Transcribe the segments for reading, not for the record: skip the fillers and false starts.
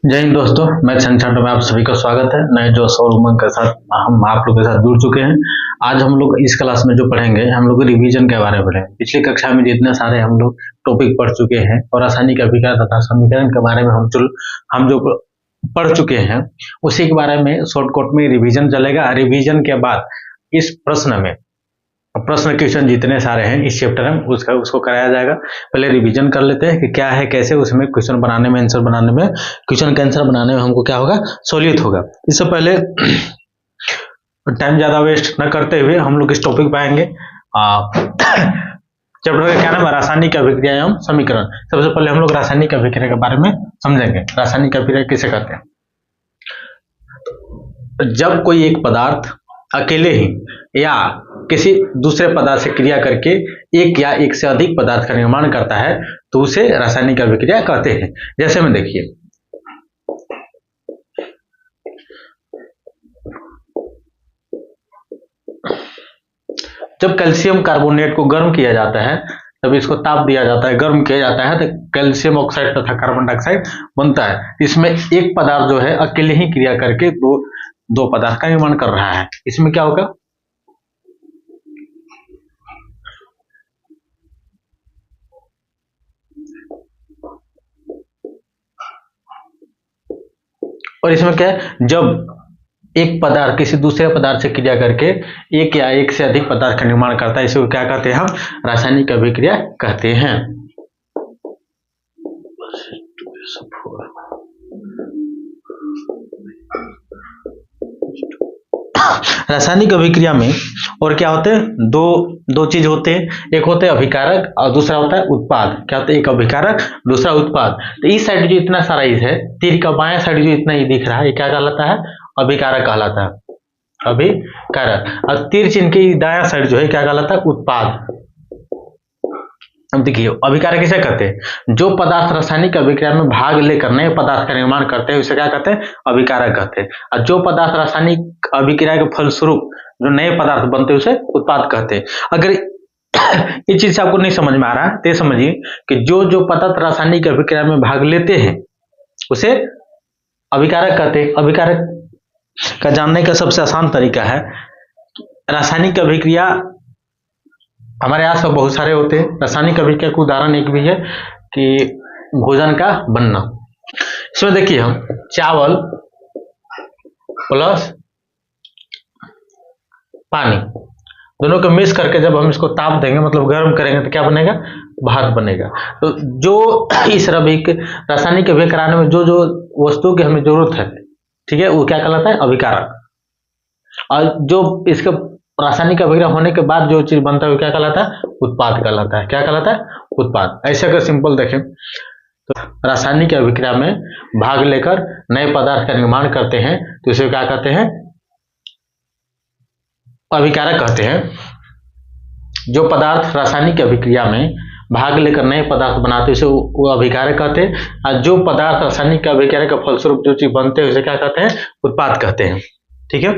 जय हिंद दोस्तों, मैं छंछाट में आप सभी का स्वागत है। नए जोश और उमंग के साथ हम आप लोगों के साथ जुड़ चुके हैं। आज हम लोग इस क्लास में जो पढ़ेंगे, हम लोग रिवीजन के बारे में पढ़ेंगे। पिछली कक्षा में जितने सारे हम लोग टॉपिक पढ़ चुके हैं और रासायनिक अभिक्रिया तथा समीकरण के बारे में हम जो पढ़ चुके हैं, उसी के बारे में शॉर्टकट में रिवीजन चलेगा। रिवीजन के बाद इस प्रश्न क्वेश्चन जितने सारे हैं इस चैप्टर में उसको कराया जाएगा। पहले रिवीजन कर लेते हैं कि क्या है, कैसे उसमें क्वेश्चन बनाने में, आंसर बनाने में, क्वेश्चन का आंसर बनाने में हमको क्या होगा, सहूलियत होगा। इससे पहले टाइम ज़्यादा वेस्ट न करते हुए हम लोग इस टॉपिक पे आएंगे। चैप्टर का क्या नाम है? रासायनिक अभिक्रिया एवं समीकरण। सबसे पहले हम लोग रासायनिक अभिक्रिया के बारे में समझेंगे। रासायनिक अभिक्रिया किसे कहते हैं? जब कोई एक पदार्थ अकेले ही या किसी दूसरे पदार्थ से क्रिया करके एक या एक से अधिक पदार्थ का निर्माण करता है तो उसे रासायनिक अभिक्रिया कहते हैं। जैसे में देखिए, जब कैल्शियम कार्बोनेट को गर्म किया जाता है, तब इसको ताप दिया जाता है, गर्म किया जाता है, तो कैल्शियम ऑक्साइड तथा कार्बन डाइऑक्साइड बनता है। इसमें एक पदार्थ जो है अकेले ही क्रिया करके दो पदार्थ का निर्माण कर रहा है। इसमें क्या होगा? और इसमें क्या है? जब एक पदार्थ किसी दूसरे पदार्थ से क्रिया करके एक या एक से अधिक पदार्थ का निर्माण करता है, इसे क्या कहते हैं? हम रासायनिक अभिक्रिया कहते हैं। रासायनिक अभिक्रिया में और क्या होते हैं? दो चीज होते हैं। एक होते हैं अभिकारक और दूसरा होता है उत्पाद। क्या होता है? एक अभिकारक, दूसरा उत्पाद। तो इस साइड जो इतना सारा है, तीर का बायां साइड जो इतना ही दिख रहा है, ये क्या कहलाता है? अभिकारक कहलाता है, अभिकारक। और तीर चिन्ह के दायां साइड जो है क्या कहलाता है? उत्पाद। अब देखिए, अभिकारक किसे कहते हैं? जो पदार्थ रासायनिक अभिक्रिया में भाग लेकर नए पदार्थ का निर्माण करते हैं उसे क्या कहते हैं? अभिकारक कहते हैं। और जो पदार्थ रासायनिक अभिक्रिया के फलस्वरूप जो नए पदार्थ बनते हैं उसे उत्पाद कहते हैं। अगर ये चीज आपको नहीं समझ में आ रहा है तो समझिए कि जो पदार्थ रासायनिक अभिक्रिया में भाग लेते हैं उसे अभिकारक कहते हैं। अभिकारक का जानने का सबसे आसान तरीका है, रासायनिक अभिक्रिया हमारे आस पास बहुत सारे होते हैं। रासायनिक अभिक्रिया का उदाहरण एक भी है कि भोजन का बनना। इसमें देखिए, हम चावल प्लस पानी दोनों को मिक्स करके जब हम इसको ताप देंगे, मतलब गर्म करेंगे, तो क्या बनेगा? भात बनेगा। तो जो इस रासायनिक अभिक्रिया कराने में जो वस्तु की हमें जरूरत है, ठीक है, वो क्या कहलाता है? अभिकारक। और जो इसके रासायनिक अभिक्रिया होने के बाद जो चीज बनता है वो क्या कहलाता है? उत्पाद कहलाता है। क्या कहलाता है? उत्पाद। ऐसे अगर सिंपल देखें तो रासायनिक अभिक्रिया में भाग लेकर नए पदार्थ का निर्माण करते हैं तो इसे क्या कहते हैं? अभिकारक कहते हैं। जो पदार्थ रासायनिक अभिक्रिया में भाग लेकर नए पदार्थ बनाते हैं उसे वो अभिकारक कहते हैं। और जो पदार्थ रासायनिक अभिक्रिया के फलस्वरूप जो चीज बनते हैं उसे क्या कहते हैं? उत्पाद कहते हैं। ठीक है।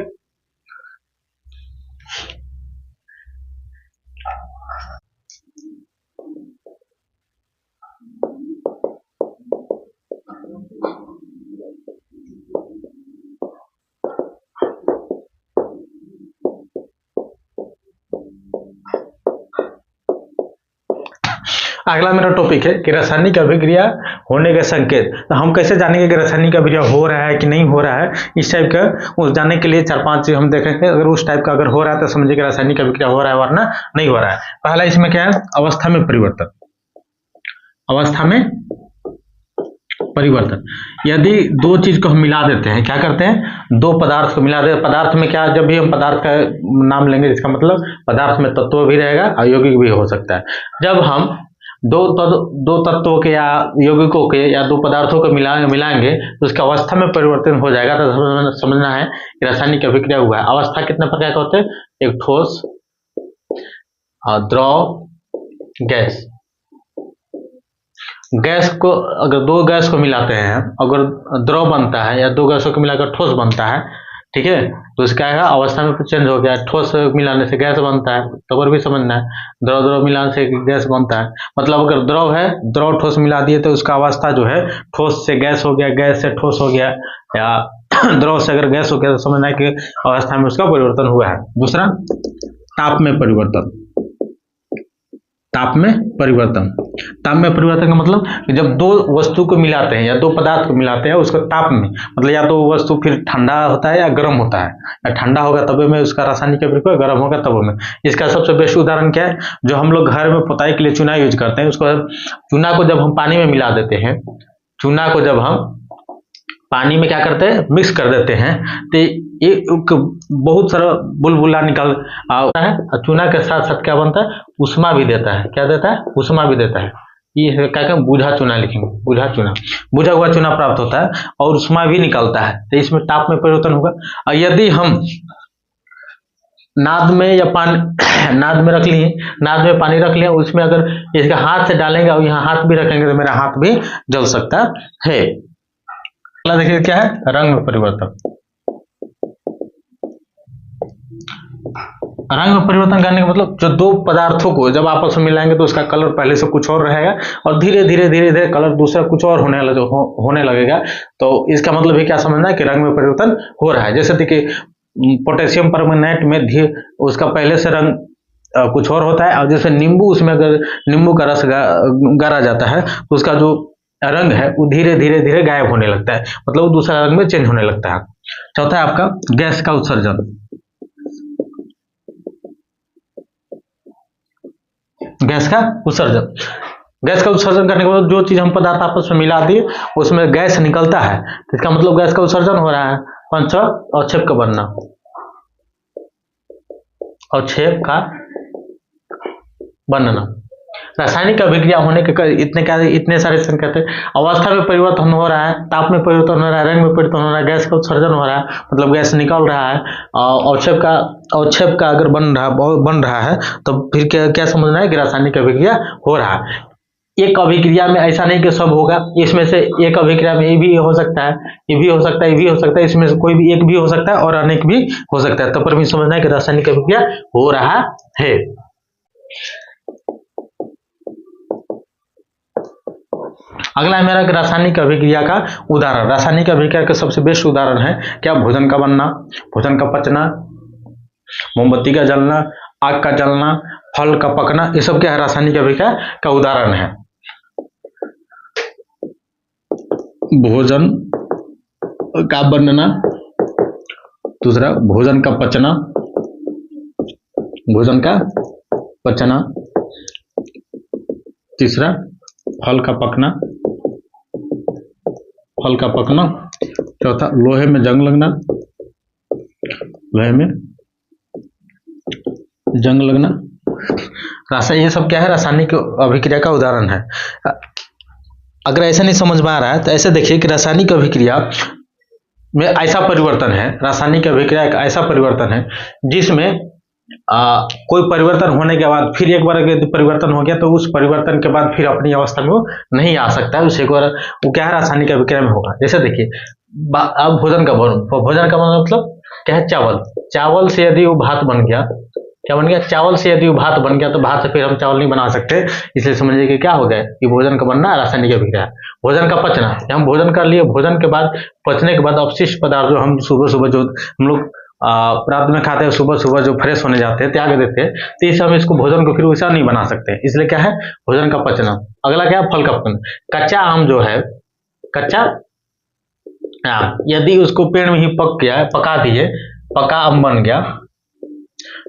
अगला मेरा टॉपिक है कि रासायनिक अभिक्रिया होने के संकेत। तो हम कैसे जानेंगे कि रासायनिक अभिक्रिया हो रहा है कि नहीं हो रहा है? इस टाइप का उस जानने के लिए 4-5 चीज हम देखेंगे। अगर उस टाइप का अगर हो रहा है तो समझिए कि रासायनिक अभिक्रिया हो रहा है, वरना नहीं हो रहा है। पहला इसमें क्या है? अवस्था में परिवर्तन। अवस्था में परिवर्तन, यदि दो चीज को हम मिला देते हैं, क्या करते हैं? दो पदार्थ को मिला देते। पदार्थ में क्या, जब भी हम पदार्थ का नाम लेंगे इसका मतलब पदार्थ में तत्व भी रहेगा और यौगिक भी हो सकता है। जब हम दो तत्वों के या यौगिकों के या दो पदार्थों को मिलाएंगे तो उसका अवस्था में परिवर्तन हो जाएगा। तो समझना है कि रासायनिक अभिक्रिया हुआ है। अवस्था कितने प्रकार के होते हैं? एक ठोस, द्रव, गैस। गैस को अगर दो गैस को मिलाते हैं, अगर द्रव बनता है या दो गैसों को मिलाकर ठोस बनता है ठीक है। तो इसका है अवस्था में चेंज हो गया, ठोस मिलाने से गैस बनता है, तो और भी समझना है। द्रव द्रव मिलाने से गैस बनता है, मतलब अगर द्रव है, द्रव ठोस मिला दिए तो उसका अवस्था जो है ठोस से गैस हो गया, गैस से ठोस हो गया, या द्रव से अगर गैस हो गया तो समझना है कि अवस्था में उसका परिवर्तन हुआ है। दूसरा, ताप में परिवर्तन। ताप में परिवर्तन, ताप में परिवर्तन का मतलब कि जब दो वस्तु को मिलाते हैं या दो पदार्थ को मिलाते हैं उसको ताप में, मतलब या तो वस्तु फिर ठंडा होता है या गर्म होता है, या ठंडा होगा तब में उसका रासायनिक अभिक्रिया, गर्म होगा तब में। इसका सबसे बेस्ट उदाहरण क्या है, जो हम लोग घर में पुताई के लिए चूना यूज करते हैं, उसको चूना को जब हम पानी में मिला देते हैं, चूना को जब हम पानी में क्या करते हैं, मिक्स कर देते हैं, तो एक बहुत सारा बुलबुला निकल आता है, और चूना के साथ साथ क्या बनता है, उष्मा भी देता है। क्या देता है, उष्मा भी देता है। ये क्या कहें, बुझा चूना लिखेंगे, बुझा चूना, बुझा हुआ चूना प्राप्त होता है और उष्मा भी निकलता है, तो इसमें ताप में परिवर्तन होगा। और यदि हम नाद में या पानी नाद में रख लिए, नाद में पानी रख लिया, उसमें अगर इसका हाथ से डालेंगे और यहाँ हाथ भी रखेंगे तो मेरा हाथ भी जल सकता है। अगला देखिए क्या है, रंग में परिवर्तन। रंग में परिवर्तन करने का मतलब जो दो पदार्थों को जब आपस में मिलाएंगे तो उसका कलर पहले से कुछ और रहेगा और धीरे धीरे धीरे धीरे कलर दूसरा कुछ और होने लगेगा। तो इसका मतलब है क्या समझना है कि रंग में परिवर्तन हो रहा है। जैसे देखिए पोटेशियम परमैंगनेट में उसका पहले से रंग कुछ और होता है, और जैसे नींबू, उसमें अगर नींबू का रस गारा जाता है तो उसका जो रंग है वो धीरे धीरे धीरे गायब होने लगता है, मतलब वो दूसरा रंग में चेंज होने लगता है। चौथा है आपका गैस का उत्सर्जन। गैस का उत्सर्जन, गैस का उत्सर्जन करने के बाद जो चीज हम पदार्थ आपस में मिला दिए उसमें गैस निकलता है, तो इसका मतलब गैस का उत्सर्जन हो रहा है। पंचम, अवक्षेप का बनना। अवक्षेप का बनना, रासायनिक अभिक्रिया होने के इतने सारे संकेत है। अवस्था में परिवर्तन हो रहा है, ताप में परिवर्तन हो रहा है, रंग में परिवर्तन हो रहा है, गैस का उत्सर्जन हो रहा है, मतलब गैस निकल रहा है। अवक्षेप का अगर बन रहा है तो फिर क्या समझना है कि रासायनिक अभिक्रिया हो रहा है। एक अभिक्रिया में ऐसा नहीं कि सब होगा, इसमें से एक अभिक्रिया में ये भी हो सकता है, ये भी हो सकता है, ये भी हो सकता है, इसमें से कोई भी एक भी हो सकता है और अनेक भी हो सकता है, तब पर भी समझना है कि रासायनिक अभिक्रिया हो रहा है। अगला है मेरा रासायनिक अभिक्रिया का उदाहरण। रासायनिक अभिक्रिया का सबसे बेस्ट उदाहरण है क्या, भोजन का बनना, भोजन का पचना, मोमबत्ती का जलना, आग का जलना, फल का पकना, ये सब क्या है, रासायनिक अभिक्रिया का उदाहरण है। भोजन का बनना, दूसरा भोजन का पचना, भोजन का पचना, तीसरा फल का पकना, फल का पकना, चौथा लोहे में जंग लगना, लोहे में जंग लगना। ये सब क्या है, रासायनिक अभिक्रिया का उदाहरण है। अगर ऐसा नहीं समझ में आ रहा है तो ऐसे देखिए कि रासायनिक अभिक्रिया में ऐसा परिवर्तन है, रासायनिक अभिक्रिया एक ऐसा परिवर्तन है जिसमें कोई परिवर्तन होने के बाद फिर एक बार अगर परिवर्तन हो गया तो उस परिवर्तन के बाद फिर अपनी अवस्था में वो नहीं आ सकता है, उसे एक बार वो क्या है, रासायनिक अभिक्रिया में होगा। जैसे देखिए अब भोजन का मतलब क्या है, चावल, चावल से यदि वो भात बन गया, क्या बन गया, चावल से यदि वो भात बन गया तो भात से फिर हम चावल नहीं बना सकते, इसलिए समझिए कि क्या हो गया कि भोजन का बनना रासायनिक अभिक्रिया। भोजन का पचना, हम भोजन कर लिए, भोजन के बाद पचने के बाद अवशिष्ट पदार्थ जो हम सुबह सुबह जो हम लोग रात में खाते हैं, सुबह सुबह जो फ्रेश होने जाते हैं, त्याग देते हैं, तो इस हम इसको भोजन को फिर वैसा नहीं बना सकते, इसलिए क्या है, भोजन का पचना। अगला क्या है, फल का पकना। कच्चा आम जो है, कच्चा आम यदि उसको पेड़ में ही पक गया, पका दिए, पका आम बन गया,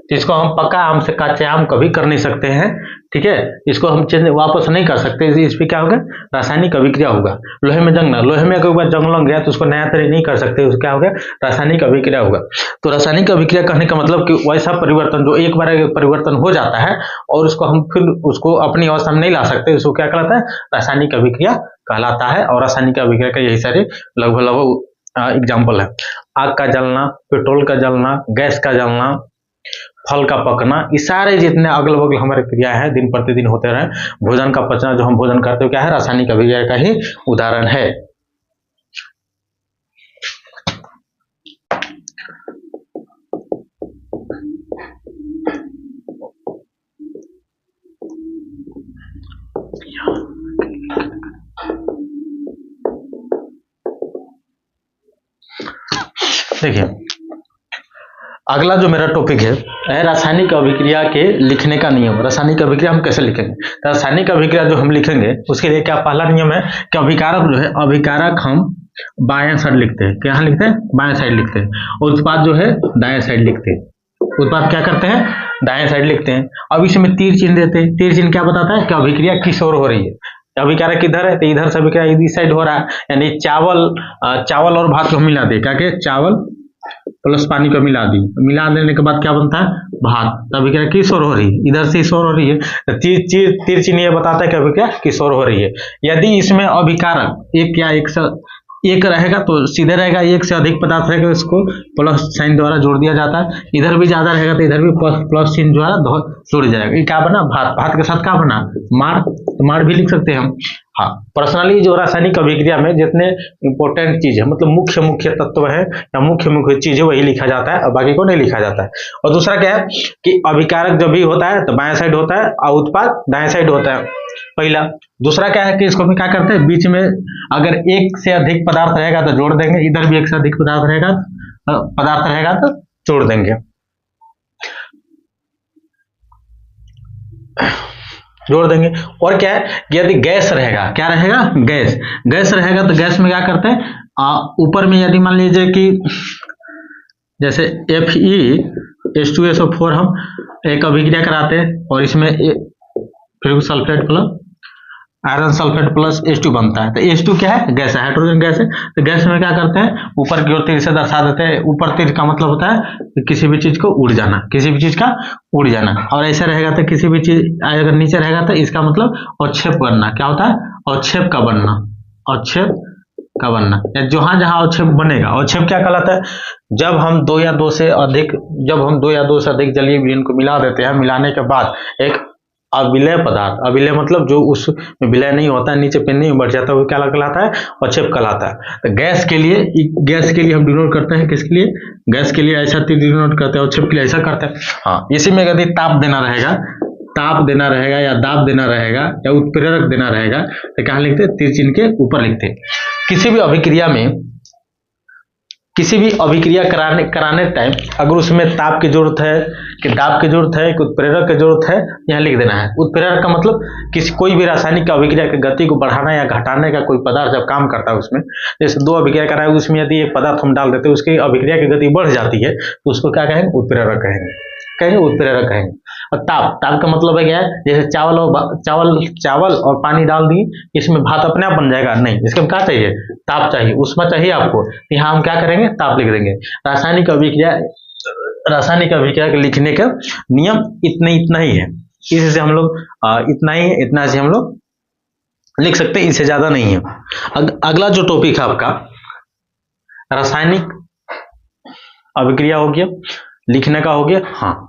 तो इसको हम पका आम से कच्चे आम कभी कर नहीं सकते हैं, ठीक है, इसको हम चेंज वापस नहीं कर सकते, इस पर क्या होगा, रासायनिक अभिक्रिया होगा। लोहे में जंगना, लोहे में अगर जंग लग गया तो उसको नया तरह नहीं कर सकते, उसको क्या होगा, रासायनिक अभिक्रिया होगा। तो रासायनिक अभिक्रिया कहने का मतलब कि वैसा परिवर्तन जो एक बार परिवर्तन हो जाता है और उसको हम फिर उसको अपनी अवस्था में नहीं ला सकते, उसको क्या कहलाता है, रासायनिक अभिक्रिया कहलाता है। और रासायनिक अभिक्रिया का यही सारे लगभग एग्जाम्पल है। आग का जलना, पेट्रोल का जलना, गैस का जलना, फल का पकना, ये सारे जितने अगल बगल हमारे क्रिया है दिन प्रतिदिन होते रहे। भोजन का पचना जो हम भोजन करते हो क्या है, रासायनिक अभिक्रिया का ही उदाहरण है। देखिए अगला जो मेरा टॉपिक है रासायनिक अभिक्रिया के लिखने का नियम। रासायनिक अभिक्रिया हम कैसे लिखेंगे? रासायनिक अभिक्रिया जो हम लिखेंगे उसके लिए क्या पहला नियम है कि अभिकारक जो है, अभिकारक हम बाएं साइड लिखते हैं। क्या लिखते हैं? बाएं साइड लिखते हैं। और उत्पाद जो है दाएं साइड लिखते हैं। उत्पाद क्या करते हैं? दाएं साइड लिखते हैं। अब इसमें तीर चिन्ह देते हैं। तीर चिन्ह क्या बताता है कि अभिक्रिया किस ओर हो रही है। अभिकारक किधर है तो इधर से अभिक्रिया इस साइड हो रहा है, यानी चावल और भात को मिला दे। क्या के चावल प्लस पानी को मिला दी, मिला देने के बाद क्या बनता है? भात। तो अभिक्रिया किस ओर हो रही है? इधर से इस ओर हो रही है। तो तीर चिन्ह ये बताता है कि अभिक्रिया किस ओर हो रही है। यदि इसमें अभिकारक एक या एक रहेगा तो सीधे रहेगा, एक से अधिक पदार्थ रहेगा इसको प्लस साइन द्वारा जोड़ दिया जाता है। इधर भी ज्यादा रहेगा तो इधर भी प्लस चिन्ह द्वारा जोड़ जाएगा। ये क्या बना? भात। भात के साथ क्या बना? मार। तो मार भी लिख सकते हैं हम। हाँ, पर्सनली जो रासायनिक अभिक्रिया में जितने इंपॉर्टेंट चीज है, मतलब मुख्य तत्व है या मुख्य चीज है, वही लिखा जाता है और बाकी को नहीं लिखा जाता है। और दूसरा क्या है कि अभिकारक जब भी होता है तो बाएं साइड होता है और उत्पाद दाएं साइड होता है, पहला। दूसरा क्या है कि इसको भी क्या करते हैं, बीच में अगर एक से अधिक पदार्थ रहेगा तो जोड़ देंगे, इधर भी एक से अधिक पदार्थ रहेगा तो जोड़ देंगे, जोड़ देंगे। और क्या है कि यदि गैस रहेगा, क्या रहेगा? गैस रहेगा तो गैस में क्या करते हैं, ऊपर में यदि मान लीजिए कि जैसे FeH2SO4 हम एक अभिक्रिया कराते हैं और इसमें फिर sulphate plus iron sulphate plus H2 बनता है। तो H2 क्या है? गैस है, हाइड्रोजन गैस है। तो गैस में क्या करते हैं, ऊपर की ओर तीर से दर्शा देते हैं। ऊपर तीर का मतलब होता है कि किसी भी चीज को उड़ जाना, किसी भी चीज का उड़ जाना। और ऐसे रहेगा तो किसी भी चीज अगर नीचे रहेगा तो इसका मतलब अवक्षेप करना। क्या होता है? अवक्षेप का बनना, अवक्षेप का बनना। जहां जहां अवक्षेप बनेगा, अवक्षेप क्या कहलाता है? जब हम दो या दो से अधिक जलीय विलयन को मिला देते हैं, मिलाने के बाद एक अविलय पदार्थ, अविलय मतलब जो उसमें विलय नहीं होता है, नीचे पे नहीं बढ़ जाता, वो क्या कहलाता है? अवक्षेप कहलाता है। तो गैस के लिए हम डिनोट करते हैं, किसके लिए? गैस के लिए ऐसा डिनोट करते हैं, अवक्षेप के लिए ऐसा करते हैं। हाँ, इसी में यदि ताप देना रहेगा या दाब देना रहेगा या उत्प्रेरक देना रहेगा तो क्या लिखते हैं? तीर चिन्ह के ऊपर लिखते हैं। किसी भी अभिक्रिया कराने टाइम अगर उसमें ताप की जरूरत है कि दाब की जरूरत है कि उत्प्रेरक की जरूरत है, यहाँ लिख देना है। उत्प्रेरक का मतलब कोई भी रासायनिक अभिक्रिया की गति को बढ़ाना या घटाने का कोई पदार्थ जब काम करता है उसमें, जैसे दो अभिक्रिया करा है उसमें यदि एक पदार्थ हम डाल देते हैं, उसकी अभिक्रिया की गति बढ़ जाती है तो उसको क्या कहेंगे? उत्प्रेरक कहेंगे। उत्प्रेरक कहेंगे। और ताप का मतलब है क्या है? जैसे चावल और पानी डाल दी, इसमें भात अपने आप बन जाएगा? नहीं, इसके क्या चाहिए? ताप चाहिए, उष्मा चाहिए आपको। यहाँ हम क्या करेंगे? ताप लिख देंगे। रासायनिक अभिक्रिया के लिखने का नियम इतना ही है। इससे हम लोग इतना से हम लोग लिख सकते हैं, इससे ज्यादा नहीं है। अगला जो टॉपिक है आपका रासायनिक अभिक्रिया हो गया, लिखने का हो गया। हाँ,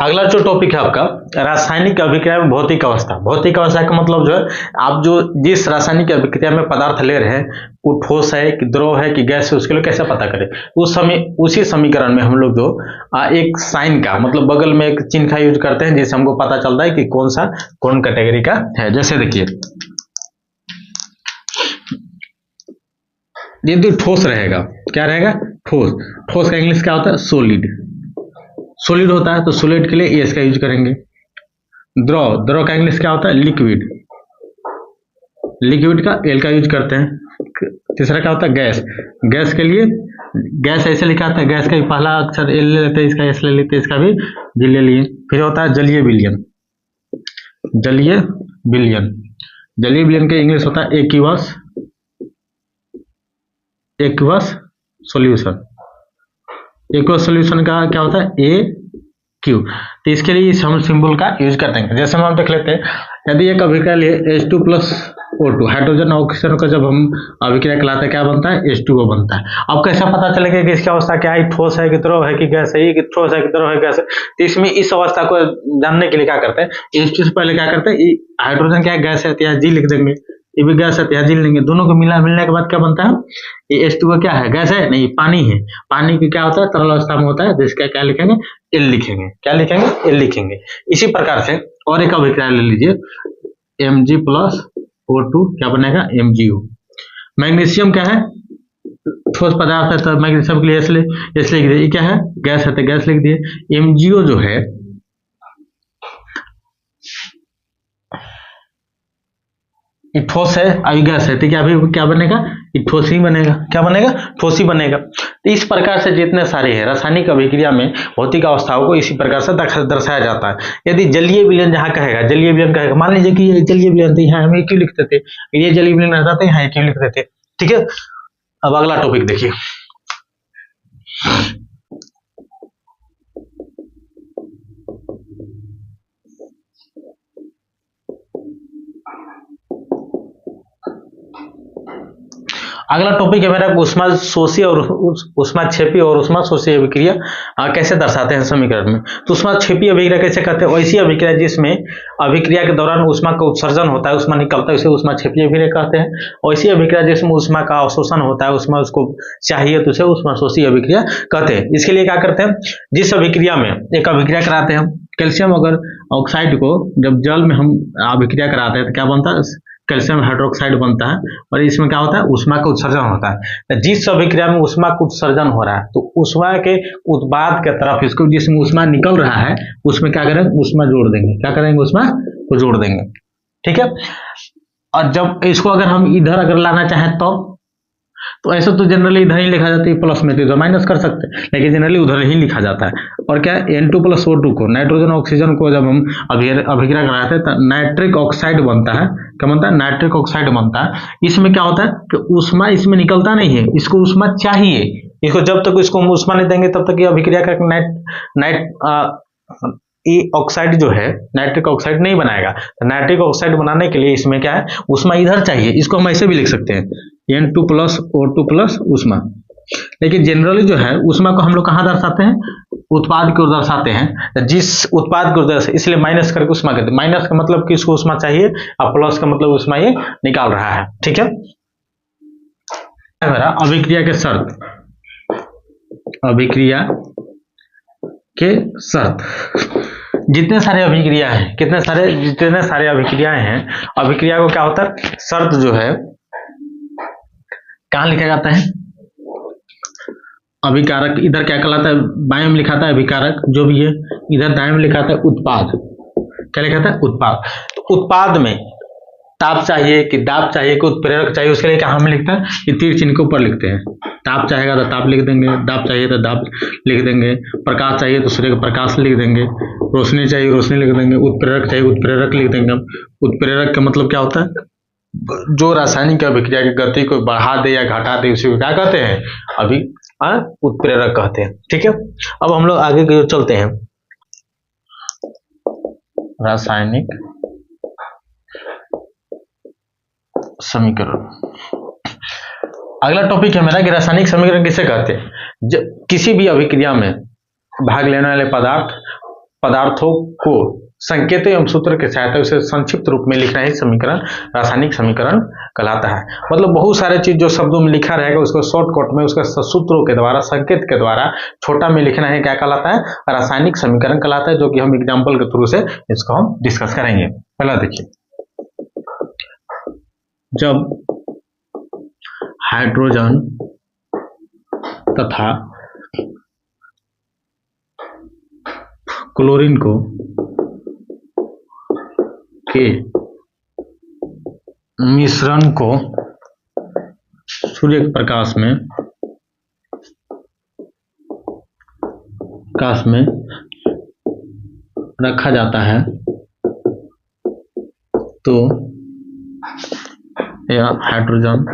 अगला जो टॉपिक है आपका रासायनिक अभिक्रिया में भौतिक अवस्था। भौतिक अवस्था का मतलब जो है, आप जो जिस रासायनिक अभिक्रिया में पदार्थ ले रहे हैं वो ठोस है कि द्रव है कि गैस है, उसके लिए कैसे पता करें? उसी समीकरण में हम लोग जो एक साइन का मतलब बगल में एक चिन्ह का यूज करते हैं, जिससे हमको पता चलता है कि कौन कैटेगरी का है। जैसे देखिए, यदि ठोस रहेगा, क्या रहेगा? ठोस का इंग्लिश क्या होता है? सॉलिड होता है, तो सॉलिड के लिए एस का यूज करेंगे। द्रव का इंग्लिश क्या होता है? लिक्विड का एल का यूज करते हैं। तीसरा क्या होता है? गैस के लिए गैस ऐसे लिखा था, गैस का पहला अक्षर एल ले लेते हैं, इसका एस ले लेते हैं, इसका भी जी ले लिए। फिर होता है जलीय विलयन। जलीय विलयन का इंग्लिश होता है एक्वस सॉल्यूशन। एक्वस सॉल्यूशन का क्या होता है? AQ। तो इसके लिए हम सिंबल का यूज करते हैं। जैसे हम देख लेते हैं, यदि एक अभिक्रिया लिए H2+O2 हाइड्रोजन ऑक्सीजन का जब हम अभिक्रिया कराते हैं, क्या बनता है? H2O बनता है। अब कैसे पता चलेगा कि इसकी अवस्था क्या है? ठोस है कि द्रव है कि गैस है, कि ठोस है कि द्रव है गैस है? तो इसमें इस अवस्था को जानने के लिए क्या करते हैं? H2 से पहले क्या करते हैं? हाइड्रोजन क्या है? गैस है, तो यहाँ जी लिख देंगे। ये भी गैस है, तो यहाँ जी लेंगे। दोनों को मिलने के बाद क्या बनता है? ये H2O क्या है? गैस है? नहीं, पानी है। पानी की क्या होता है? तरल अवस्था में होता है, जिसका क्या लिखेंगे? एल लिखेंगे। क्या लिखेंगे? एल लिखेंगे। इसी प्रकार से और एक अभिक्रिया ले लीजिए, Mg+O2 क्या बनेगा, MgO। मैग्नीशियम क्या है, ठोस पदार्थ है तो मैग्नीशियम के लिए एस लिख दिए। ये क्या है, गैस है तो गैस लिख दिए। MgO जो है ये ठोस है, अभी गैस है तो क्या बनेगा, ये ठोस ही बनेगा। क्या बनेगा, ठोस ही बनेगा। तो इस प्रकार से जितने सारे हैं रासायनिक अभिक्रिया में भौतिक अवस्थाओं को इसी प्रकार से दर्शाया जाता है। यदि जलीय विलयन जहाँ कहेगा, जलीय विलयन कहेगा, मान लीजिए कि ये जलीय विलयन थे, यहाँ हम एक क्यों लिखते थे, ये जलीय विलयन रहता था, यहाँ एक क्यों लिखते थे। ठीक है, अब अगला टॉपिक देखिए। अगला टॉपिक है मेरा ऊष्माशोषी और ऊष्माक्षेपी और ऊष्माशोषी अभिक्रिया कैसे दर्शाते हैं समीकरण में। तो ऊष्माक्षेपी अभिक्रिया कैसे कहते हैं, ऐसी अभिक्रिया जिसमें अभिक्रिया के दौरान ऊष्मा का उत्सर्जन होता है, ऊष्मा निकलता है, उसे ऊष्माक्षेपी अभिक्रिया कहते हैं। ऐसी अभिक्रिया जिसमें ऊष्मा का अवशोषण होता है, उसमें उसको चाहिए तो उसे ऊष्माशोषी अभिक्रिया कहते हैं। इसके लिए क्या करते हैं, जिस अभिक्रिया में एक अभिक्रिया कराते हैं, कैल्शियम अगर ऑक्साइड को जब जल में हम अभिक्रिया कराते हैं तो क्या बनता है, कैल्शियम हाइड्रोक्साइड बनता है, और इसमें क्या होता है, ऊष्मा का उत्सर्जन होता है। जिस अभिक्रिया में ऊष्मा का उत्सर्जन हो रहा है तो ऊष्मा के उत्पाद के तरफ इसको जिसमें ऊष्मा निकल रहा है उसमें क्या करेंगे, ऊष्मा जोड़ देंगे। क्या करेंगे, ऊष्मा को जोड़ देंगे। ठीक है, और जब इसको अगर हम इधर अगर लाना चाहें तो ऐसा तो जनरली इधर ही लिखा जाता है, प्लस में तो इधर माइनस कर सकते हैं, लेकिन जनरली उधर ही लिखा जाता है। और क्या N2+O2 को, नाइट्रोजन ऑक्सीजन को जब हम अभिक्रिया कराते हैं तो नाइट्रिक ऑक्साइड बनता है। क्या बनता है, नाइट्रिक ऑक्साइड बनता है। इसमें क्या होता है कि ऊष्मा इसमें निकलता नहीं है, इसको ऊष्मा चाहिए। इसको जब तक इसको हम ऊष्मा नहीं देंगे तब तक ये अभिक्रिया का ये ऑक्साइड जो है नाइट्रिक ऑक्साइड नहीं बनाएगा। तो नाइट्रिक ऑक्साइड बनाने के लिए इसमें क्या है, ऊष्मा इधर चाहिए। इसको हम ऐसे भी लिख सकते हैं, N2+O2+ ऊष्मा। लेकिन जनरली जो है ऊष्मा को हम लोग कहाँ दर्शाते हैं, उत्पाद की ओर दर्शाते हैं। जिस उत्पाद की ओर दर्शाते, इसलिए माइनस करके ऊष्मा कहते हैं। माइनस का मतलब कि इसको ऊष्मा चाहिए और प्लस का मतलब ऊष्मा ये निकाल रहा है। ठीक है, मेरा अभिक्रिया के शर्त, अभिक्रिया के शर्त, जितने सारे अभिक्रिया हैं, जितने सारे अभिक्रियाएं हैं, अभिक्रिया को क्या होता है, शर्त जो है कहाँ लिखा जाता है, अभिकारक। इधर क्या कहलाता है, बाएं में लिखा था अभिकारक जो भी है, इधर दाएं में लिखा था उत्पाद। क्या लिखा था, उत्पाद। तो उत्पाद में ताप चाहिए कि दाब चाहिए कि उत्प्रेरक चाहिए, उसके लिए क्या हम लिखते हैं, ये तीर चिन्ह के ऊपर लिखते हैं। ताप चाहेगा तो ताप लिख देंगे, दाब चाहिए तो दाब लिख देंगे, प्रकाश चाहिए तो सूर्य का प्रकाश लिख देंगे, रोशनी चाहिए रोशनी लिख देंगे, उत्प्रेरक चाहिए उत्प्रेरक लिख देंगे। उत्प्रेरक का मतलब क्या होता है, जो रासायनिक अभिक्रिया की गति को बढ़ा दे या घटा दे उसे क्या कहते हैं, अभी उत्प्रेरक कहते हैं। ठीक है, अब हम लोग आगे की ओर चलते हैं। रासायनिक समीकरण, अगला टॉपिक है मेरा कि रासायनिक समीकरण किसे कहते हैं। किसी भी अभिक्रिया में भाग लेने वाले पदार्थों को संकेत एवं सूत्र के सहायता से संक्षिप्त रूप में लिखना ही समीकरण रासायनिक समीकरण कहलाता है। मतलब बहुत सारे चीज जो शब्दों में लिखा रहेगा उसको शॉर्टकट में उसके सूत्रों के द्वारा, संकेत के द्वारा छोटा में लिखना है, क्या कहलाता है, रासायनिक समीकरण कहलाता है। जो कि हम एग्जाम्पल के थ्रू से इसको हम डिस्कस करेंगे। पहला देखिए, जब हाइड्रोजन तथा क्लोरीन को के मिश्रण को सूर्य प्रकाश में रखा जाता है तो यह हाइड्रोजन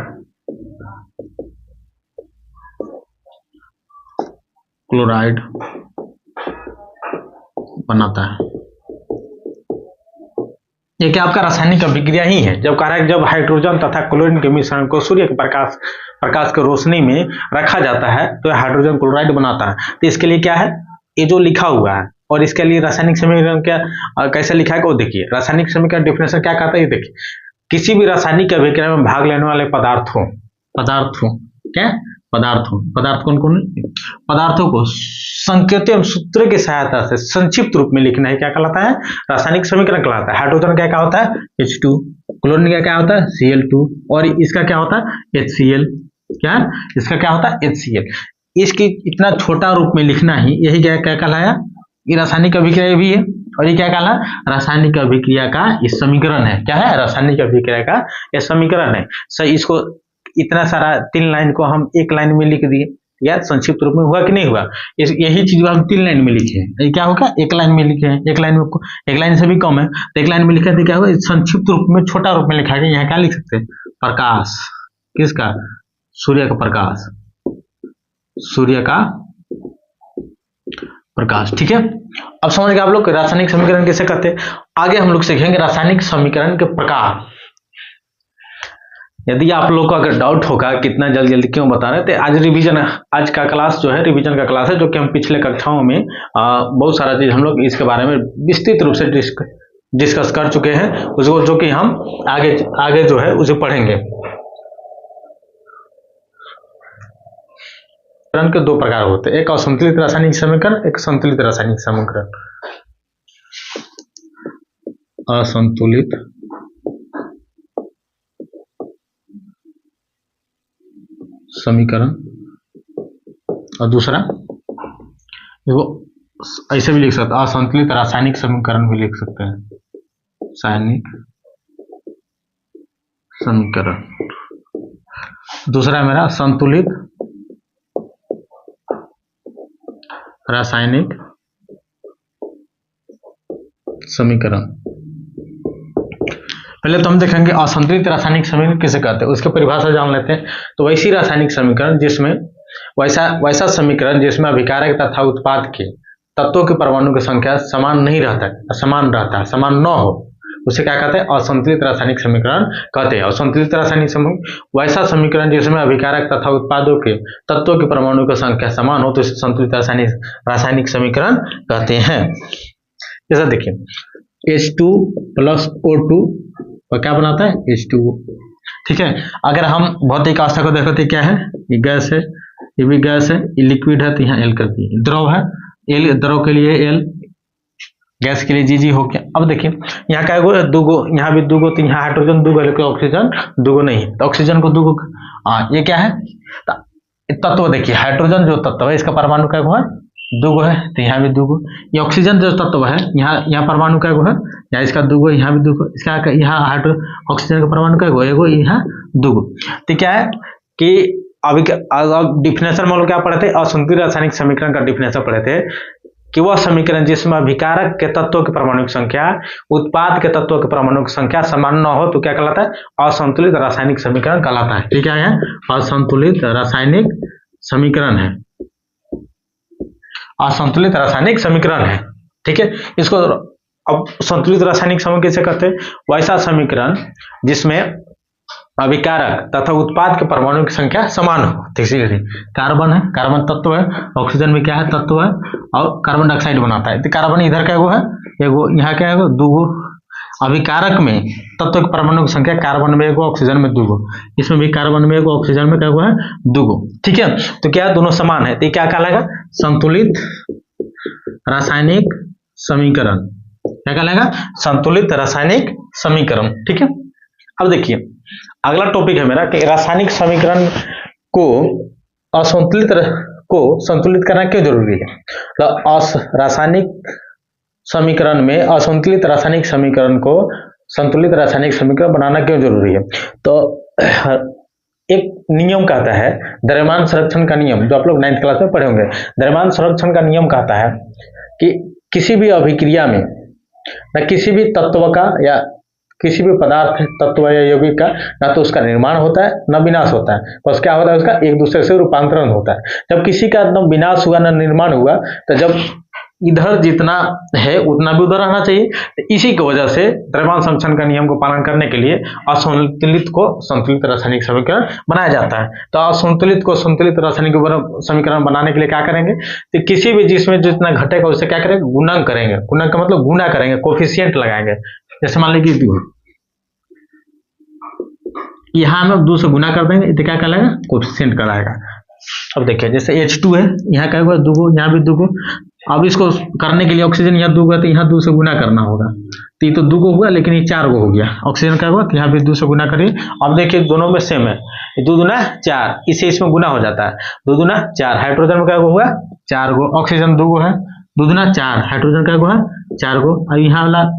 क्लोराइड बनाता है। ये क्या आपका रासायनिक अभिक्रिया ही है। जब कह रहा है जब हाइड्रोजन तथा क्लोरीन के मिश्रण को सूर्य के प्रकाश की रोशनी में रखा जाता है तो हाइड्रोजन क्लोराइड बनाता है। तो इसके लिए क्या है, ये जो लिखा हुआ है, और इसके लिए रासायनिक समीकरण क्या कैसे लिखा है वो देखिए। रासायनिक समीकरण डेफिनेशन क्या कहता है, ये देखिए, किसी भी रासायनिक अभिक्रिया में भाग लेने वाले पदार्थों क्या पदार्थ कौन कौन है? पदार्थों को संकेतों एवं सूत्रों की सहायता से संक्षिप्त रूप में लिखना है क्या कहलाता है? रासायनिक समीकरण कहलाता है। हाइड्रोजन क्या क्या होता है? H2, क्लोरीन का क्या होता है? Cl2, और इसका क्या होता है? HCl। क्या है? इसका क्या होता है? HCl। इसकी इतना छोटा रूप में लिखना ही यही क्या क्या कहलाया? ये रासायनिक अभिक्रिया भी है, और ये क्या कहला? रासायनिक अभिक्रिया का ये समीकरण है। क्या है? रासायनिक अभिक्रिया का ये समीकरण है। सही, इसको इतना सारा 3 लाइन को हम 1 लाइन में लिख दिए, या संक्षिप्त रूप में हुआ कि नहीं हुआ? यही चीज हम 3 लाइन में लिखे हैं, ये क्या होगा? 1 लाइन में लिखे हैं। 1 लाइन से भी कम है, तो 1 लाइन में लिखा तो क्या होगा? संक्षिप्त रूप में छोटा रूप में लिखा है। यहाँ क्या लिख सकते हैं? प्रकाश। किसका? सूर्य का प्रकाश, सूर्य का प्रकाश। ठीक है, अब समझ गए आप लोग रासायनिक समीकरण कैसे करते हैं। आगे हम लोग सीखेंगे रासायनिक समीकरण के प्रकार। यदि आप लोग को अगर डाउट होगा कितना जल्दी क्यों बता रहे थे, आज का क्लास जो है रिवीजन का क्लास है, जो कि हम पिछले कक्षाओं में बहुत सारा चीज हम लोग इसके बारे में विस्तृत रूप से डिस्कस कर चुके हैं, उसको जो कि हम आगे जो है उसे पढ़ेंगे। समीकरण के 2 प्रकार होते हैं, एक असंतुलित रासायनिक समीकरण, एक संतुलित रासायनिक समीकरण। असंतुलित समीकरण, और दूसरा देखो ऐसे भी लिख सकते हैं, असंतुलित रासायनिक समीकरण भी लिख सकते हैं, रासायनिक समीकरण। दूसरा मेरा संतुलित रासायनिक समीकरण। पहले तो हम देखेंगे असंतुलित रासायनिक समीकरण किसे कहते हैं, उसकी परिभाषा जान लेते हैं। तो वैसी रासायनिक समीकरण जिसमें वैसा समीकरण जिसमें अभिकारक तथा उत्पाद के तत्वों के परमाणु की संख्या समान नहीं रहता, समान न हो, उसे क्या कहते हैं? असंतुलित रासायनिक समीकरण कहते हैं। असंतुलित रासायनिक समीकरण वैसा समीकरण जिसमें अभिकारक तथा उत्पादों के तत्वों के परमाणु की संख्या समान हो, तो इसे संतुलित रासायनिक समीकरण कहते हैं। जैसा देखिए H2 + O2 और क्या बनाता है? H2O। ठीक है, अगर हम भौतिक अवस्था को देखो तो क्या है? ये गैस है, ये भी गैस है, ये लिक्विड है, तो यहाँ L कर दिए। द्रव है, L, द्रव के लिए L, गैस के लिए Gg हो गया। अब देखिए यहाँ क्या है? 2 यहाँ भी 2, तो यहाँ हाइड्रोजन 2, लेकिन ऑक्सीजन 2 नहीं है, तो ऑक्सीजन को 2। ये क्या है? तत्व देखिए, हाइड्रोजन जो तत्व है इसका परमाणु क्या है? 2 है, तो यहाँ भी 2। ये ऑक्सीजन जो तत्व है यहाँ परमाणु क्या है? यहाँ इसका 2, यहाँ भी 2, इसका यहाँ ऑक्सीजन का परमाणु क्या है? 1, यहाँ 2। तो क्या है कि अभी डिफिनेशन में क्या पढ़े थे? असंतुलित रासायनिक समीकरण का डिफिनेशन पढ़े थे कि वह समीकरण जिसमें अभिकारक के तत्वों के परमाणु की संख्या उत्पाद के तत्वों के परमाणु की संख्या समान न हो, तो क्या कहलाता है? असंतुलित रासायनिक समीकरण कहलाता है। ठीक है, असंतुलित रासायनिक समीकरण है, असंतुलित रासायनिक समीकरण है। ठीक है, इसको अब संतुलित रासायनिक समीकरण कैसे करते हैं? वैसा समीकरण जिसमें अभिकारक तथा उत्पाद के परमाणु की संख्या समान हो। देखिए कार्बन है, कार्बन तत्व है, ऑक्सीजन में क्या है? तत्व है, और कार्बन डाइऑक्साइड बनाता है। तो कार्बन इधर क्या है? एगो, यहाँ क्या है? 2। अभिकारक में तत्व के परमाणु की संख्या कार्बन में 1, ऑक्सीजन में 2, इसमें भी कार्बन में 1, ऑक्सीजन में क्या हुआ है? 2। ठीक है, तो क्या दोनों समान है, तो क्या कहलाएगा? संतुलित रासायनिक समीकरण। क्या कहलाएगा? संतुलित रासायनिक समीकरण। ठीक है, अब देखिए अगला टॉपिक है मेरा कि रासायनिक समीकरण को संतुलित करना क्यों जरूरी है। तो रासायनिक समीकरण में असंतुलित रासायनिक समीकरण को संतुलित रासायनिक समीकरण बनाना क्यों जरूरी है? तो एक नियम कहता है द्रव्यमान संरक्षण का नियम, जो आप लोग 9th क्लास में पढ़े होंगे। द्रव्यमान संरक्षण का नियम कहता है कि किसी भी अभिक्रिया में न किसी भी तत्व का या किसी भी पदार्थ तत्व या यौगिक का ना तो उसका निर्माण होता है न विनाश होता है, बस क्या होता है? उसका एक दूसरे से रूपांतरण होता है। जब किसी का न विनाश हुआ न निर्माण हुआ, तो जब इधर जितना है उतना भी उधर रहना चाहिए। तो इसी की वजह से द्रव्यमान संरक्षण का नियम को पालन करने के लिए असंतुलित को संतुलित रासायनिक समीकरण बनाया जाता है। तो असंतुलित को संतुलित रासायनिक समीकरण बनाने के लिए क्या करेंगे? तो किसी भी जिसमें जितना घटेगा उससे क्या करेंगे? गुणन करेंगे। गुणन का मतलब गुना करेंगे, कोफिशिएंट लगाएंगे। जैसे मान लीजिए 2, यहाँ हम 2 से गुना कर देंगे, तो क्या कहलाएगा? कोफिशिएंट कहलाएगा। अब देखिए जैसे H2 है, यहाँ क्या हुआ 2 गो, यहाँ भी 2 गो। अब इसको करने के लिए ऑक्सीजन यहाँ 2 गो, तो यहाँ 2 से गुना करना होगा, तो ये तो 2 गो हुआ, लेकिन ये 4 गो हो गया। ऑक्सीजन क्या हुआ, तो यहाँ भी 2 से गुना करिए। अब देखिए दोनों में सेम है, 2 दूना 4, इसे इसमें गुना हो जाता है, 2 दूना 4। हाइड्रोजन में क्या हुआ 4 गो, ऑक्सीजन 2 गो है, 2 दूना 4, हाइड्रोजन क्या हुआ 4 गो। अब यहाँ वाला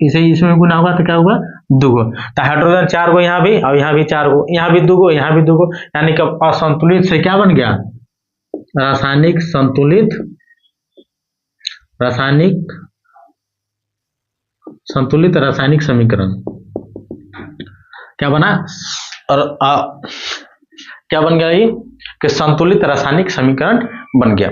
इसे इसमें गुना होगा तो क्या होगा 2 गो, तो हाइड्रोजन 4 गो यहाँ भी, और यहाँ भी 4 गो, यहाँ भी 2 गो, यहाँ भी 2 गो, यानी कि असंतुलित से क्या बन गया, रासायनिक संतुलित, रासायनिक संतुलित रासायनिक समीकरण क्या बना, और क्या बन गया ये कि संतुलित रासायनिक समीकरण बन गया।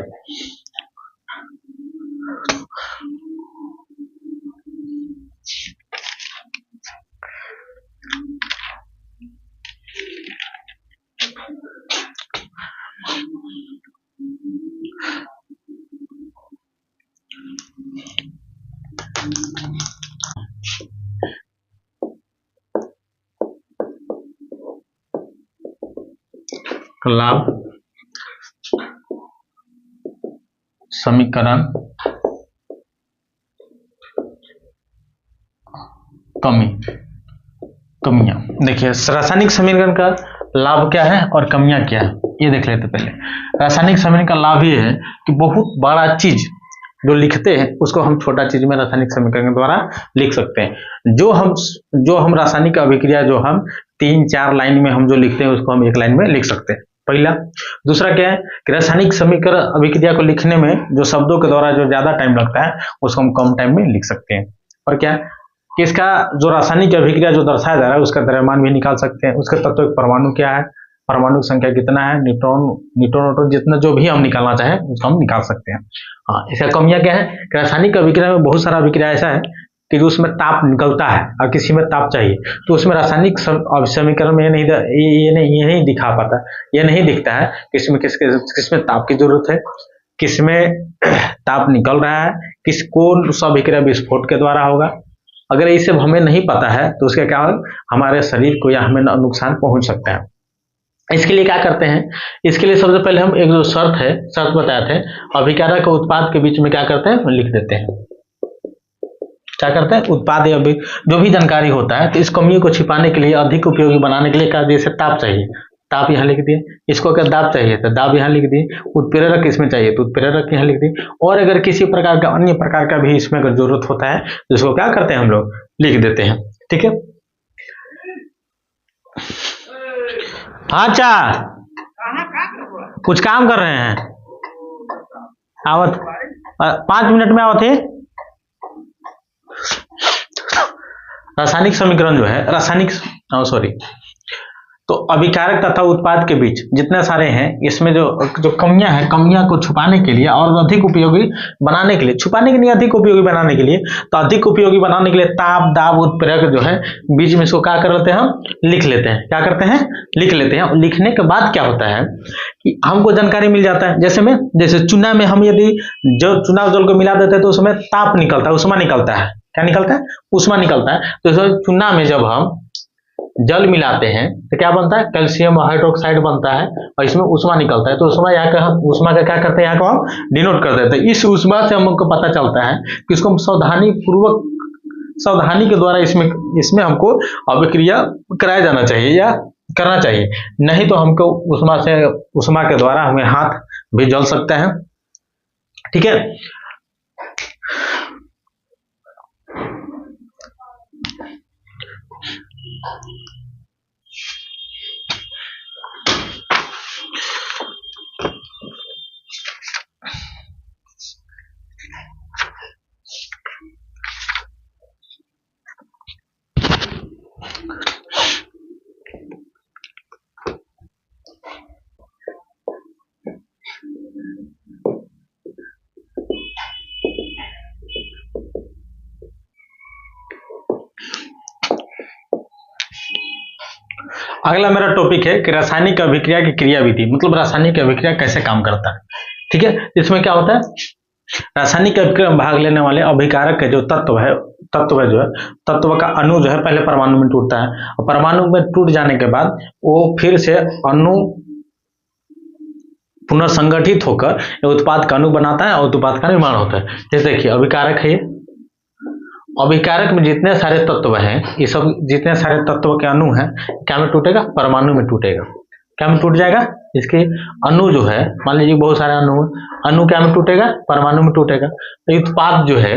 लाभ समीकरण कमियां। देखिए रासायनिक समीकरण का लाभ क्या है और कमियां क्या है, ये देख लेते पहले। रासायनिक समीकरण का लाभ ये है कि बहुत बड़ा चीज जो लिखते हैं उसको हम छोटा चीज में रासायनिक समीकरण के द्वारा लिख सकते हैं। जो हम रासायनिक अभिक्रिया जो हम 3-4 लाइन में हम जो लिखते हैं उसको हम 1 लाइन में लिख सकते हैं, पहला। दूसरा क्या है कि रासायनिक समीकरण अभिक्रिया को लिखने में जो शब्दों के द्वारा जो ज्यादा टाइम लगता है उसको हम कम टाइम में लिख सकते हैं। और क्या कि इसका जो रासायनिक अभिक्रिया जो दर्शाया जा रहा है उसका द्रव्यमान भी निकाल सकते हैं, उसके तत्व परमाणु क्या है, परमाणु संख्या कितना है, न्यूट्रॉन जितना जो भी हम निकालना चाहें उसको हम निकाल सकते हैं। हाँ, इसका कमियां क्या है कि रासायनिक अभिक्रिया में बहुत सारा अभिक्रिया ऐसा है कि जो उसमें ताप निकलता है और किसी में ताप चाहिए, तो उसमें रासायनिक समीकरण में ये नहीं दिखा पाता, ये नहीं दिखता है किसमें ताप की जरूरत है, किसमें ताप निकल रहा है, कौन सा अभिक्रिया विस्फोट के द्वारा होगा। अगर ये सब हमें नहीं पता है तो उसके क्या हमारे शरीर को या हमें नुकसान पहुंच सकता है। इसके लिए क्या करते हैं, इसके लिए सबसे पहले हम एक जो शर्त बताए थे, अभिकारक और उत्पाद के बीच में क्या करते हैं लिख देते हैं। क्या करते हैं, उत्पाद या जो भी जानकारी होता है, तो इस कमियों को छिपाने के लिए, अधिक उपयोगी बनाने के लिए क्या, जैसे ताप चाहिए, ताप यहाँ लिख दिए, इसको अगर दाब चाहिए तो दाब यहाँ लिख दिए, उत्प्रेरक इसमें चाहिए तो उत्प्रेरक यहाँ लिख दिए, और अगर किसी प्रकार का अन्य प्रकार का भी इसमें अगर जरूरत होता है तो इसको क्या करते हैं हम लोग लिख देते हैं। ठीक है, हाँ चा कुछ काम कर रहे हैं, आवत 5 मिनट में आवत है। रासायनिक समीकरण जो है तो अभिकारक तथा उत्पाद के बीच जितने सारे हैं, इसमें जो कमियां हैं, कमियां को छुपाने के लिए और अधिक उपयोगी बनाने के लिए, छुपाने के लिए अधिक उपयोगी बनाने के लिए, तो अधिक उपयोगी बनाने के लिए ताप दाब उत्प्रेरक जो है बीच में इसको क्या कर लेते हैं हम लिख लेते हैं। क्या करते हैं लिख लेते हैं। लिखने के बाद क्या होता है कि हमको जानकारी मिल जाता है। जैसे चूना में हम यदि जो चूना जल को मिला देते हैं तो उसमें ताप निकलता है, उष्मा निकलता है। क्या निकलता है, उष्मा निकलता है। तो चूना में जब हम जल मिलाते हैं तो क्या बनता है, कैल्शियम हाइड्रोक्साइड बनता है और इसमें उष्मा निकलता है। तो उष्मा यहाँ का हम उष्मा का क्या करते हैं, यहाँ को हम डिनोट कर देते हैं। इस उष्मा से हमको पता चलता है कि इसको हम सावधानी के द्वारा इसमें हमको अभिक्रिया कराया जाना चाहिए या करना चाहिए, नहीं तो हमको उष्मा के द्वारा हमें हाथ भी जल सकता है। ठीक है, अगला मेरा टॉपिक है कि रासायनिक अभिक्रिया की क्रियाविधि, मतलब रासायनिक अभिक्रिया कैसे काम करता है। ठीक है, इसमें क्या होता है, रासायनिक अभिक्रिया में भाग लेने वाले अभिकारक के जो तत्व का अणु जो है पहले परमाणु में टूटता है, और परमाणु में टूट जाने के बाद वो फिर से अणु पुनर्संगठित होकर ये उत्पाद का अणु बनाता है और उत्पाद का निर्माण होता है। जैसे देखिए अभिकारक है, अभिकारक में जितने सारे तत्व हैं, ये सब जितने सारे तत्व के अणु हैं, क्या में टूटेगा? परमाणु में टूटेगा। क्या में टूट जाएगा? इसके अणु जो है, मान लीजिए बहुत सारे अणु, अणु क्या में टूटेगा? परमाणु में टूटेगा। तो उत्पाद जो है,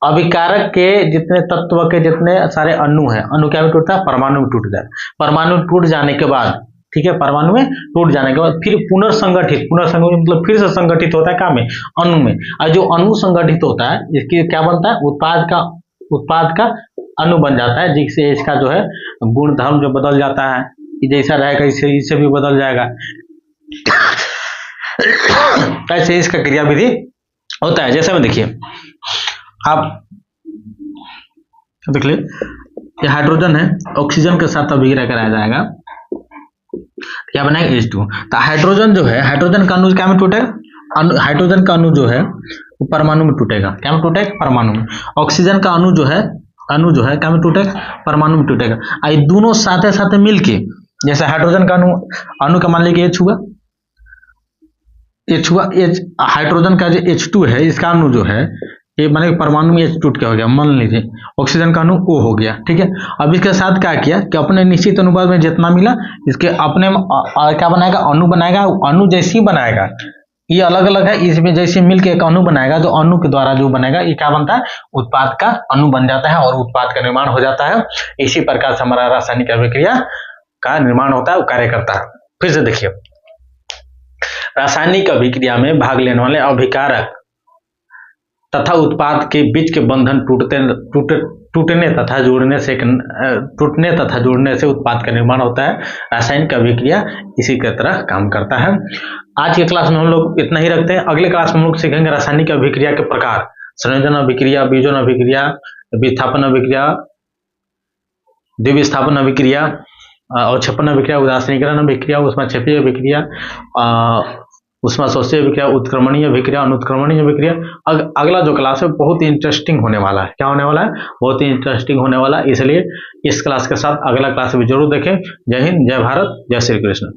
अभिकारक के जितने तत्व के जितने सारे अणु हैं, अणु क्या में टूटता है? परमाणु में टूट जाए। परमाणु में टूट जाने के बाद, ठीक है, परमाणु में टूट जाने के बाद फिर पुनर्संगठित मतलब फिर से संगठित होता है, क्या में? अणु में। और जो अणु संगठित होता है, इसकी क्या बनता है? उत्पाद का अणु बन जाता है, जिससे इसका जो है गुण धर्म जो बदल जाता है, जैसा रहेगा इससे भी बदल जाएगा। ऐसे इसका क्रिया विधि होता है। जैसे में देखिए, आप देख ले, ये हाइड्रोजन है, ऑक्सीजन के साथ अभिक्रिया कराया जाएगा, क्या बनाएगा? H2। तो हाइड्रोजन जो है, हाइड्रोजन का अणु क्या में टूटेगा? हाइड्रोजन का अणु जो है वो परमाणु में टूटेगा। क्या में टूटेगा? परमाणु में। ऑक्सीजन का अणु जो है क्या में टूटेगा? परमाणु में टूटेगा। ये दोनों साथे साथे मिलके, जैसे हाइड्रोजन का अणु का मान लीजिए H हुआ, हाइड्रोजन का जो H2 है, इसका अणु जो है ये माने परमाणु में H टूट के हो गया, मान लीजिए ऑक्सीजन का अणु O हो गया, ठीक है। अब इसके साथ क्या किया कि अपने निश्चित अनुपात में जितना मिला, इसके अपने क्या बनाएगा? अणु बनाएगा। अणु जैसी बनाएगा, ये अलग अलग है, इसमें जैसे मिलके एक अणु बनाएगा, जो अणु के द्वारा जो बनेगा ये क्या बनता है? उत्पाद का अणु बन जाता है और उत्पाद का निर्माण हो जाता है। इसी प्रकार से हमारा रासायनिक अभिक्रिया का निर्माण होता है, वो कार्य करता है। फिर से देखिए, रासायनिक अभिक्रिया में भाग लेने वाले अभिकारक तथा उत्पाद के बीच के बंधन टूटने तथा जुड़ने से उत्पाद का निर्माण होता है। रासायनिक अभिक्रिया इसी की तरह काम करता है। आज के क्लास में हम लोग इतना ही रखते हैं। अगले क्लास में हम लोग सीखेंगे रासायनिक अभिक्रिया के प्रकार, संयोजन अभिक्रिया, वियोजन अभिक्रिया, विस्थापन अभिक्रिया, द्विविस्थापन अभिक्रिया, अवक्षेपण अभिक्रिया, उदासीनीकरण अभिक्रिया, ऊष्माक्षेपीय अभिक्रिया, ऊष्माशोषीय अभिक्रिया, उत्क्रमणीय अभिक्रिया, अनुत्क्रमणीय अभिक्रिया। अगला जो क्लास है बहुत ही इंटरेस्टिंग होने वाला है। क्या होने वाला है? बहुत ही इंटरेस्टिंग होने वाला है। इसलिए इस क्लास के साथ अगला क्लास भी जरूर देखें। जय हिंद, जय भारत, जय श्री कृष्ण।